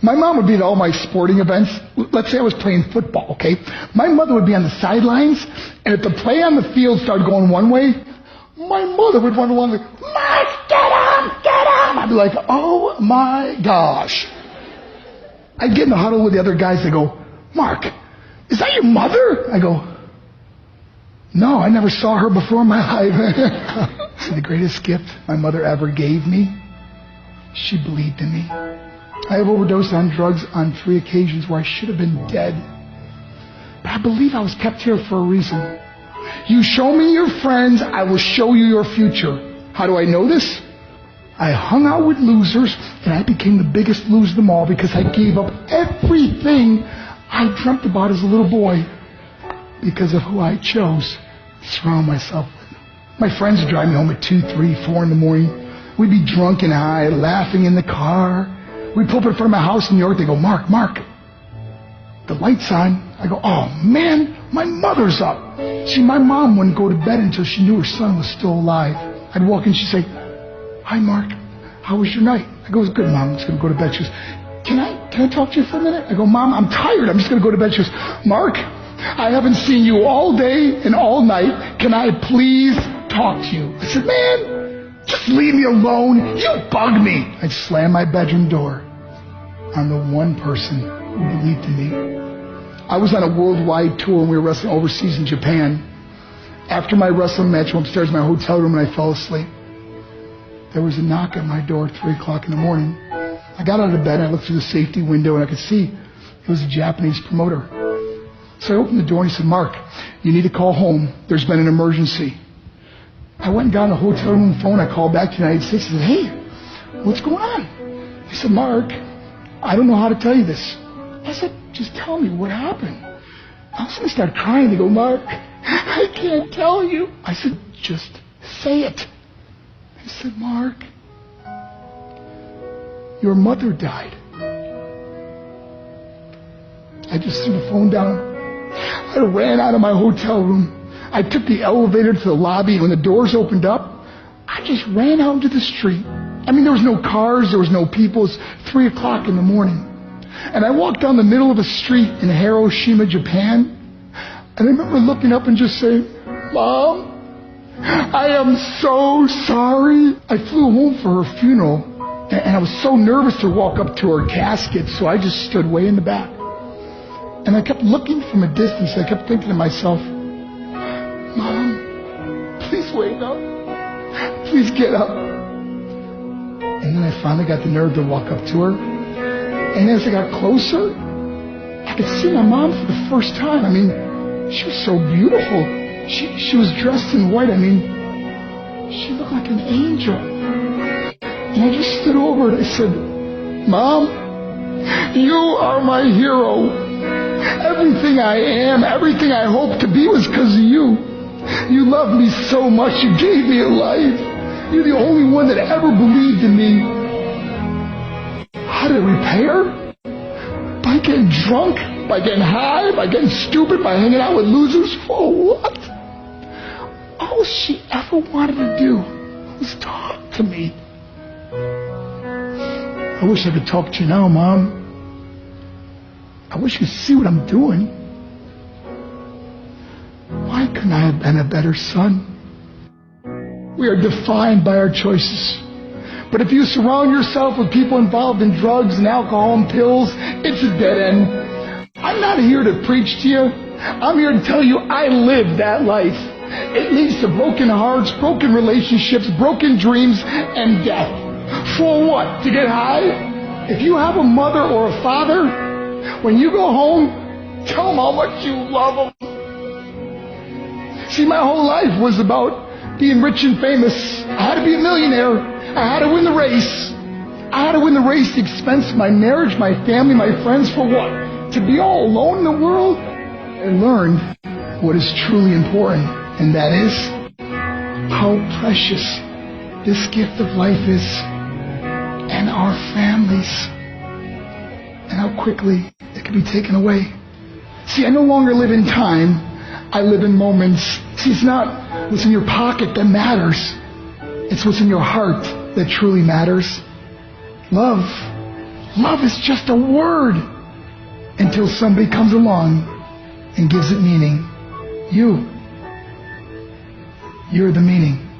My mom would be at all my sporting events. Let's say I was playing football, okay? My mother would be on the sidelines, and if the play on the field started going one way, my mother would run along like, Mark, get him, get him! I'd be like, oh my gosh. I'd get in the huddle with the other guys, they go, Mark, is that your mother? I go, no, I never saw her before in my life. The greatest gift my mother ever gave me, she believed in me. I have overdosed on drugs on 3 occasions where I should have been dead. But I believe I was kept here for a reason. You show me your friends, I will show you your future. How do I know this? I hung out with losers, and I became the biggest loser of them all because I gave up everything I dreamt about as a little boy because of who I chose to surround myself with. My friends would drive me home at 2, 3, 4 in the morning. We'd be drunk and high, laughing in the car. We'd pull up in front of my house in New York. They go, Mark, the light's on. I go, oh man, my mother's up. See, my mom wouldn't go to bed until she knew her son was still alive. I'd walk in, she'd say, hi Mark, how was your night? I go, it was good, Mom, I'm just going to go to bed. She goes, can I talk to you for a minute? I go, Mom, I'm tired, I'm just going to go to bed. She goes, Mark, I haven't seen you all day and all night. Can I please talk to you? I said, man, just leave me alone. You bug me. I'd slam my bedroom door on the one person who believed in me. I was on a worldwide tour and we were wrestling overseas in Japan. After my wrestling match, I went upstairs in my hotel room and I fell asleep. There was a knock at my door at 3 o'clock in the morning. I got out of bed, I looked through the safety window and I could see it was a Japanese promoter. So I opened the door and he said, Mark, you need to call home. There's been an emergency. I went and got on the hotel room phone. I called back to the United States. I said, hey, what's going on? He said, Mark, I don't know how to tell you this. I said, just tell me what happened. I was going to start crying. They go, Mark, I can't tell you. I said, just say it. He said, Mark, your mother died. I just threw the phone down. I ran out of my hotel room. I took the elevator to the lobby, and when the doors opened up, I just ran out into the street. I mean, there was no cars, there was no people. It was 3 o'clock in the morning. And I walked down the middle of a street in Hiroshima, Japan, and I remember looking up and just saying, Mom, I am so sorry. I flew home for her funeral, and I was so nervous to walk up to her casket, so I just stood way in the back. And I kept looking from a distance. I kept thinking to myself, Mom, please wake up. Please get up. And then I finally got the nerve to walk up to her. And as I got closer, I could see my mom for the first time. I mean, she was so beautiful. She was dressed in white. I mean, she looked like an angel. And I just stood over her and I said, Mom, you are my hero. Everything I am, everything I hope to be was because of you. You loved me so much, you gave me a life. You're the only one that ever believed in me. How did it repair? By getting drunk, by getting high, by getting stupid, by hanging out with losers. For what? All she ever wanted to do was talk to me. I wish I could talk to you now, Mom. I wish you could see what I'm doing. Why couldn't I have been a better son? We are defined by our choices. But if you surround yourself with people involved in drugs and alcohol and pills, it's a dead end. I'm not here to preach to you. I'm here to tell you I lived that life. It leads to broken hearts, broken relationships, broken dreams, and death. For what? To get high? If you have a mother or a father, when you go home, tell them how much you love them. See, my whole life was about being rich and famous. I had to be a millionaire. I had to win the race. I had to win the race at the expense of my marriage, my family, my friends. For what? To be all alone in the world? I learned what is truly important, and that is how precious this gift of life is, and our families, and how quickly it can be taken away. See, I no longer live in time. I live in moments. See, it's not what's in your pocket that matters. It's what's in your heart that truly matters. Love Love is just a word until somebody comes along and gives it meaning. You're the meaning.